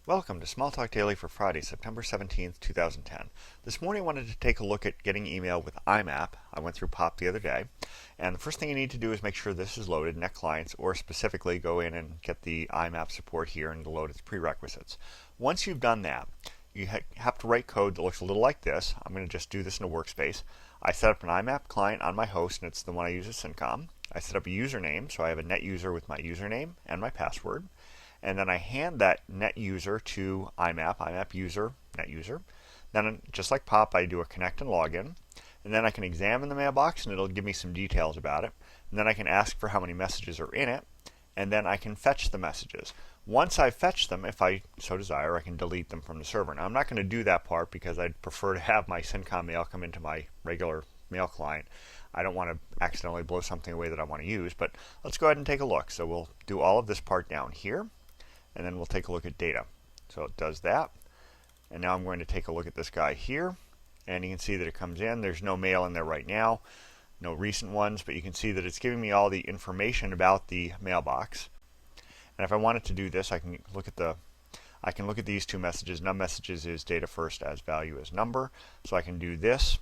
Welcome to Smalltalk Daily for Friday, September 17th, 2010. This morning I wanted to take a look at getting email with IMAP. I went through POP the other day, and the first thing you need to do is make sure this is loaded, Net Clients, or specifically go in and get the IMAP support here and load its prerequisites. Once you've done that, you have to write code that looks a little like this. I'm going to just do this in a workspace. I set up an IMAP client on my host, and it's the one I use at Cincom. I set up a username, so I have a net user with my username and my password. And then I hand that net user to IMAP user, net user. Then, just like POP, I do a connect and login. And then I can examine the mailbox, and it'll give me some details about it. And then I can ask for how many messages are in it. And then I can fetch the messages. Once I fetch them, if I so desire, I can delete them from the server. Now, I'm not going to do that part because I'd prefer to have my Cincom mail come into my regular mail client. I don't want to accidentally blow something away that I want to use. But let's go ahead and take a look. So we'll do all of this part down here. And then we'll take a look at data. So it does that. And now I'm going to take a look at this guy here. And you can see that it comes in. There's no mail in there right now. No recent ones. But you can see that it's giving me all the information about the mailbox. And if I wanted to do this, I can look at these two messages. Num messages is data first as value as number. So I can do this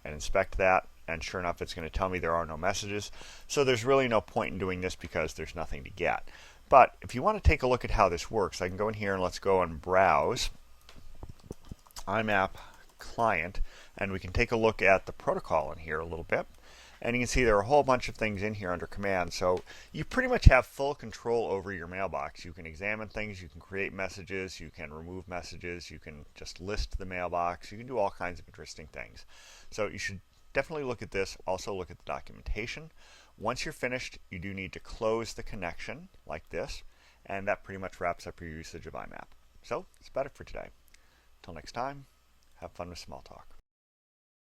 and inspect that. And sure enough, it's going to tell me there are no messages. So there's really no point in doing this because there's nothing to get. But if you want to take a look at how this works, I can go in here and let's go and browse IMAP client, and we can take a look at the protocol in here a little bit. And you can see there are a whole bunch of things in here under command. So you pretty much have full control over your mailbox. You can examine things, you can create messages, you can remove messages, you can just list the mailbox, you can do all kinds of interesting things. So you should definitely look at this. Also look at the documentation. Once you're finished, you do need to close the connection like this, and that pretty much wraps up your usage of IMAP. So that's about it for today. Until next time, have fun with Smalltalk.